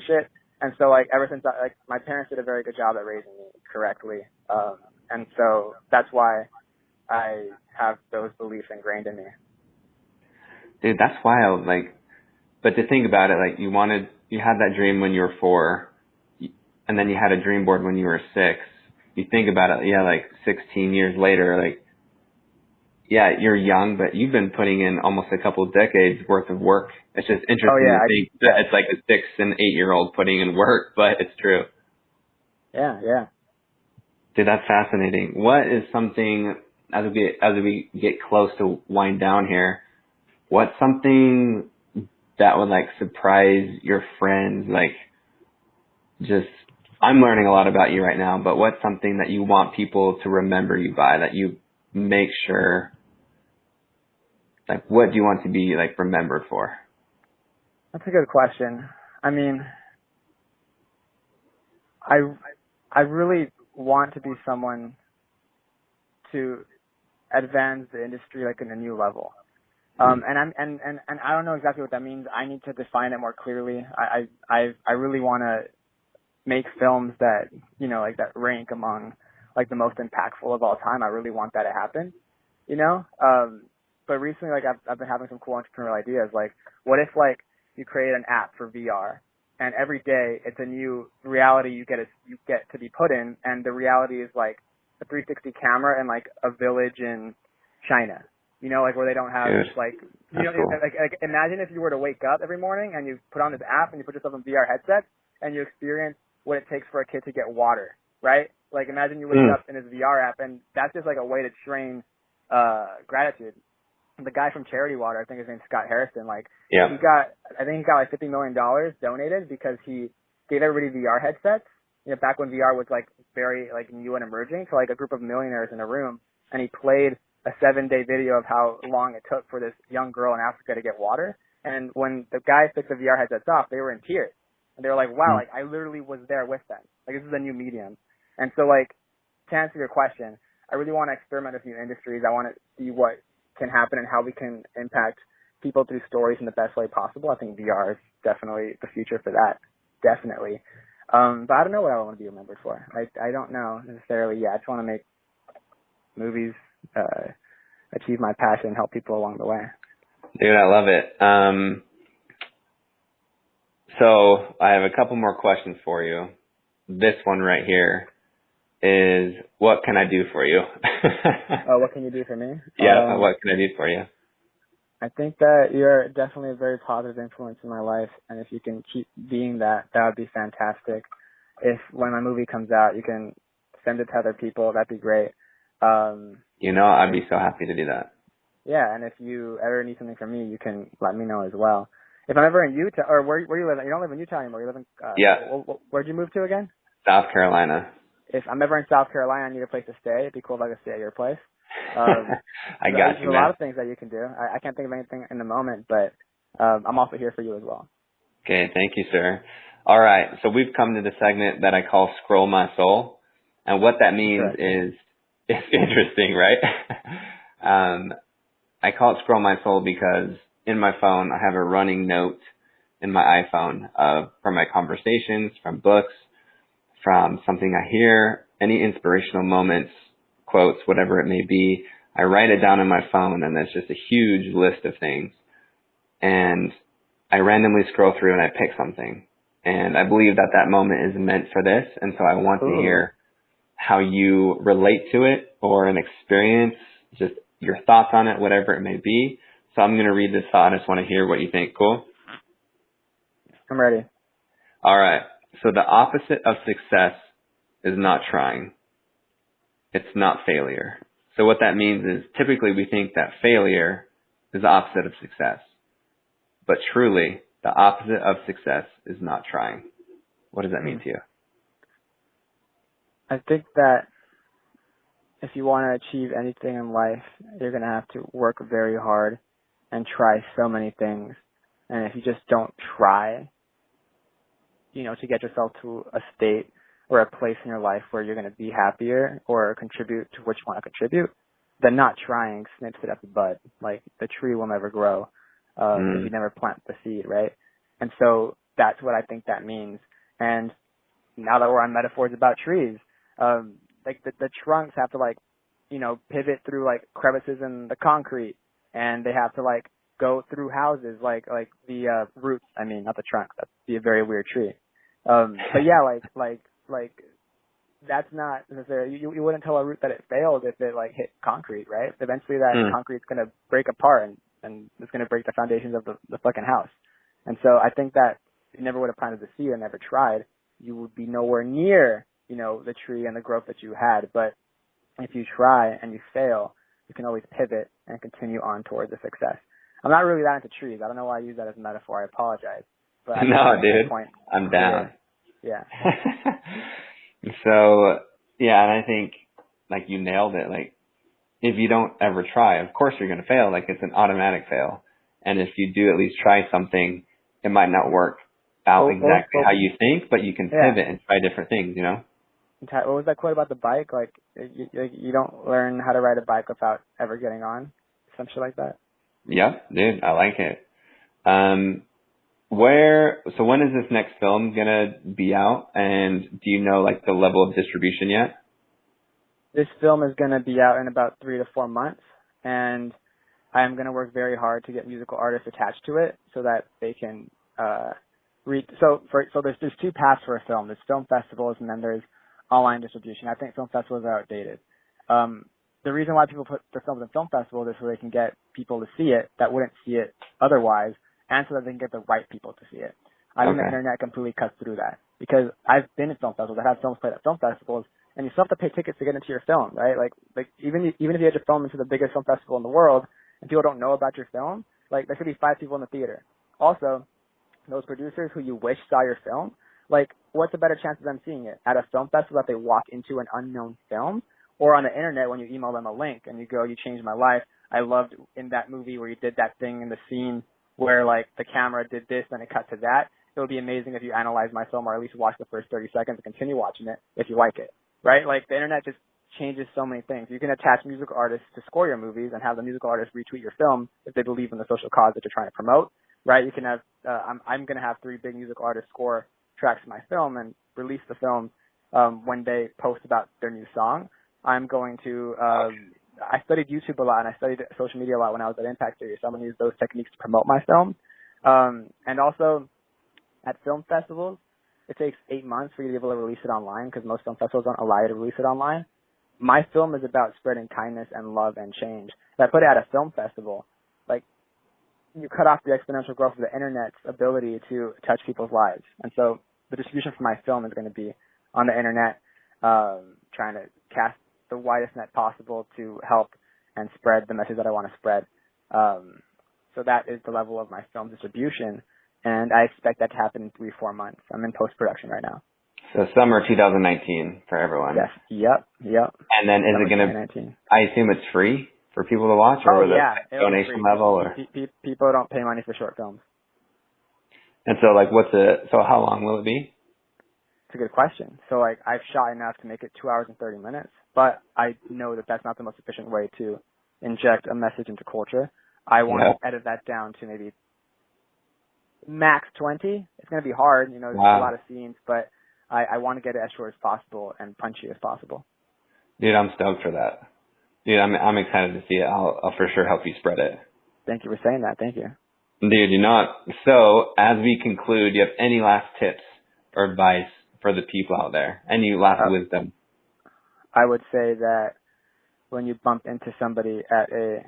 shit. And so like, ever since my parents did a very good job at raising me correctly. And so that's why I have those beliefs ingrained in me. Dude, that's wild. Like, but to think about it, like, you had that dream when you were 4, and then you had a dream board when you were 6. You think about it, like 16 years later, like, yeah, you're young, but you've been putting in almost a couple decades worth of work. It's just interesting to think that it's like a 6 and 8-year-old putting in work, but it's true. Yeah, yeah. Dude, that's fascinating. What is something, as we get close to wind down here, what's something that would like surprise your friends? Like, just, I'm learning a lot about you right now, but what's something that you want people to remember you by, that you make sure, like, what do you want to be like remembered for? That's a good question. I mean, I really want to be someone to advance the industry like in a new level. And I don't know exactly what that means. I need to define it more clearly. I really want to make films that, you know, like that rank among like the most impactful of all time. I really want that to happen, you know? But recently, like I've been having some cool entrepreneurial ideas. Like, what if like you create an app for VR, and every day it's a new reality you get to be put in, and the reality is like a 360 camera in like a village in China. You know, like where they don't have like, you know, cool. like imagine if you were to wake up every morning and you put on this app and you put yourself in VR headset and you experience what it takes for a kid to get water, right? Like imagine you wake up in this VR app, and that's just like a way to train gratitude. The guy from Charity Water, I think his name's Scott Harrison, like I think he got like $50 million donated because he gave everybody VR headsets, you know, back when VR was like very like new and emerging, to like a group of millionaires in a room, and he played a 7-day video of how long it took for this young girl in Africa to get water. And when the guys took the VR headsets off, they were in tears. And they were like, wow, like I literally was there with them. Like this is a new medium. And so like, to answer your question, I really want to experiment with new industries. I want to see what can happen and how we can impact people through stories in the best way possible. I think VR is definitely the future for that. Definitely. But I don't know what I want to be remembered for. I don't know necessarily. Yeah, I just want to make movies, achieve my passion, and help people along the way. Dude, I love it. So I have a couple more questions for you. This one right here is, what can I do for you? Oh, what can you do for me? Yeah, what can I do for you? I think that you're definitely a very positive influence in my life, and if you can keep being that, that would be fantastic. If when my movie comes out, you can send it to other people, that'd be great. You know, I'd be so happy to do that. Yeah, and if you ever need something from me, you can let me know as well. If I'm ever in Utah, or where you live, you don't live in Utah anymore, you live in, where'd you move to again? South Carolina. If I'm ever in South Carolina, I need a place to stay. It'd be cool if I could stay at your place. I got you, man. There's a lot of things that you can do. I can't think of anything in the moment, but I'm also here for you as well. Okay, thank you, sir. All right, so we've come to the segment that I call Scroll My Soul. And what that means is, it's interesting, right? I call it Scroll My Soul because in my phone, I have a running note in my iPhone from my conversations, from books, from something I hear, any inspirational moments, quotes, whatever it may be. I write it down on my phone, and there's just a huge list of things. And I randomly scroll through and I pick something. And I believe that that moment is meant for this. And so I want to hear how you relate to it, or an experience, just your thoughts on it, whatever it may be. So I'm going to read this thought. I just want to hear what you think. Cool? I'm ready. All right. So the opposite of success is not trying. It's not failure. So what that means is typically we think that failure is the opposite of success. But truly, the opposite of success is not trying. What does that mean to you? I think that if you want to achieve anything in life, you're going to have to work very hard and try so many things. And if you just don't try, you know, to get yourself to a state or a place in your life where you're going to be happier or contribute to what you want to contribute, then not trying snips it at the bud. Like, the tree will never grow if you never plant the seed, right? And so that's what I think that means. And now that we're on metaphors about trees, like the trunks have to, like, you know, pivot through like crevices in the concrete, and they have to like go through houses, like the roots. I mean, not the trunk. That'd be a very weird tree. But yeah, like that's not necessarily, you wouldn't tell a root that it failed if it like hit concrete, right? Eventually that concrete's going to break apart and it's going to break the foundations of the fucking house. And so I think that if you never would have planted the seed and never tried, you would be nowhere near, you know, the tree and the growth that you had. But if you try and you fail, you can always pivot and continue on towards the success. I'm not really that into trees. I don't know why I use that as a metaphor. I apologize. But no, dude, I'm down. Yeah. So, yeah, and I think, like, you nailed it. Like, if you don't ever try, of course you're going to fail. Like, it's an automatic fail. And if you do at least try something, it might not work out exactly how you think, but you can pivot and try different things, you know? What was that quote about the bike? Like, you don't learn how to ride a bike without ever getting on? Some shit like that? Yep, dude, I like it. So when is this next film gonna be out? And do you know like the level of distribution yet? This film is gonna be out in about 3 to 4 months, and I am gonna work very hard to get musical artists attached to it so that they can So there's 2 paths for a film. There's film festivals, and then there's online distribution. I think film festivals are outdated. The reason why people put their films in film festivals is so they can get people to see it that wouldn't see it otherwise, and so that they can get the right people to see it. I think the internet completely cuts through that, because I've been in film festivals. I've had films played at film festivals, and you still have to pay tickets to get into your film, right? Like even if you had your film into the biggest film festival in the world, and people don't know about your film, like there could be 5 people in the theater. Also, those producers who you wish saw your film, like what's a better chance of them seeing it? At a film festival that they walk into an unknown film, or on the internet when you email them a link and you go, you changed my life. I loved in that movie where you did that thing in the scene where like the camera did this and it cut to that. It would be amazing if you analyzed my film, or at least watch the first 30 seconds and continue watching it if you like it, right? Like the internet just changes so many things. You can attach musical artists to score your movies and have the musical artists retweet your film if they believe in the social cause that you're trying to promote, right? You can have, I'm going to have 3 big musical artists score tracks to my film and release the film when they post about their new song. I'm going to, I studied YouTube a lot and I studied social media a lot when I was at Impact Theory, so I'm going to use those techniques to promote my film. And also at film festivals, it takes 8 months for you to be able to release it online, because most film festivals don't allow you to release it online. My film is about spreading kindness and love and change. If I put it at a film festival, like, you cut off the exponential growth of the internet's ability to touch people's lives. And so the distribution for my film is going to be on the internet, trying to cast the widest net possible to help and spread the message that I want to spread. So that is the level of my film distribution, and I expect that to happen in 3-4 months. I'm in post-production right now. So summer 2019 for everyone. Yes. Yep. And then is it going to, I assume it's free for people to watch, or the donation level? Or people don't pay money for short films. And so like so how long will it be? It's a good question. So like I've shot enough to make it 2 hours and 30 minutes, but I know that that's not the most efficient way to inject a message into culture. I want to edit that down to maybe max 20. It's going to be hard, you know, there's a lot of scenes, but I want to get it as short as possible and punchy as possible. Dude, I'm stoked for that. Dude, I'm excited to see it. I'll for sure help you spread it. Thank you for saying that. Thank you. Dude, you're not. So as we conclude, do you have any last tips or advice for the people out there? Any last wisdom? I would say that when you bump into somebody at a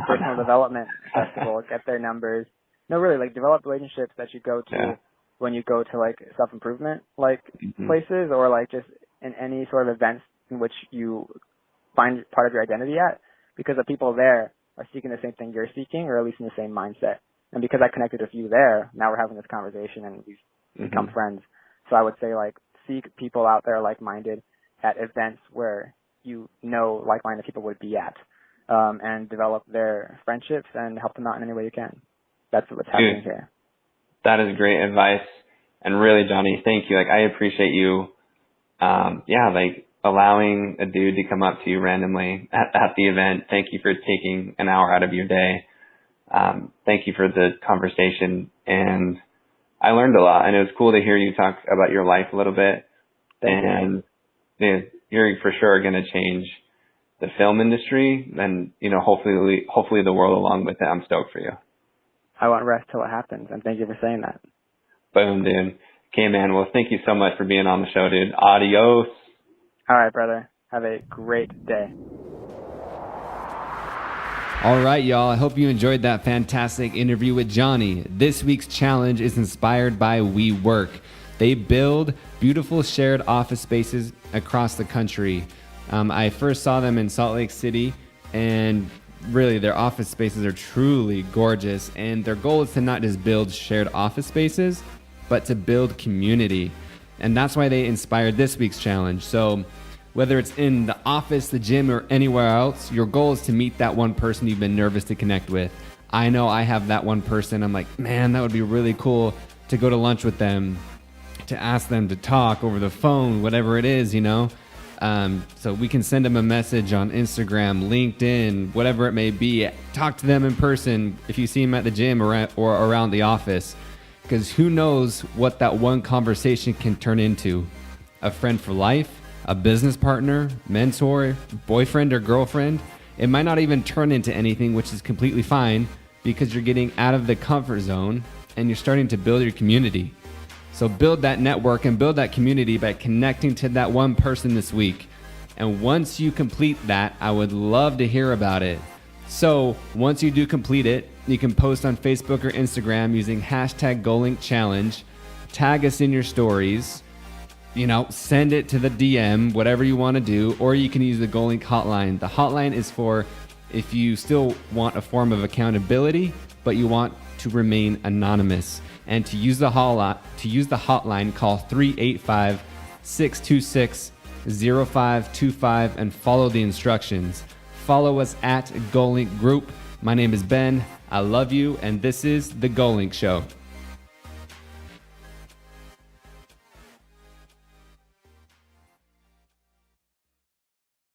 personal development festival, get their numbers. No, really, like develop relationships that you go to when you go to like self-improvement like places, or like just in any sort of events in which you find part of your identity at, because the people there are seeking the same thing you're seeking, or at least in the same mindset. And because I connected with you there, now we're having this conversation and we've become friends. So I would say like seek people out there like-minded at events where you know like-minded people would be at, and develop their friendships and help them out in any way you can. That's what's happening here. That is great advice. And really, Jonny, thank you. Like, I appreciate you, like allowing a dude to come up to you randomly at the event. Thank you for taking an hour out of your day. Thank you for the conversation. And I learned a lot, and it was cool to hear you talk about your life a little bit. And you're for sure going to change the film industry, and, you know, hopefully the world along with it. I'm stoked for you. I won't rest till it happens, and thank you for saying that. Boom, dude. Okay, man. Well, thank you so much for being on the show, dude. Adios. All right, brother. Have a great day. All right, y'all. I hope you enjoyed that fantastic interview with Jonny. This week's challenge is inspired by WeWork. They build beautiful shared office spaces across the country. I first saw them in Salt Lake City, and really their office spaces are truly gorgeous. And their goal is to not just build shared office spaces, but to build community. And that's why they inspired this week's challenge. So whether it's in the office, the gym, or anywhere else, your goal is to meet that one person you've been nervous to connect with. I know I have that one person. I'm like, man, that would be really cool to go to lunch with them, to ask them to talk over the phone, whatever it is, you know? So we can send them a message on Instagram, LinkedIn, whatever it may be. Talk to them in person if you see them at the gym or around the office. Because who knows what that one conversation can turn into. A friend for life, a business partner, mentor, boyfriend or girlfriend. It might not even turn into anything, which is completely fine because you're getting out of the comfort zone and you're starting to build your community. So build that network and build that community by connecting to that one person this week. And once you complete that, I would love to hear about it. So once you do complete it, you can post on Facebook or Instagram using hashtag Goalink Challenge. Tag us in your stories. You know, send it to the DM, whatever you want to do, or you can use the Goalink hotline. The hotline is for if you still want a form of accountability, but you want to remain anonymous. And to use the hotline, call 385-626-0525 and follow the instructions. Follow us at Goalink Group. My name is Ben. I love you, and this is The Goalink Show.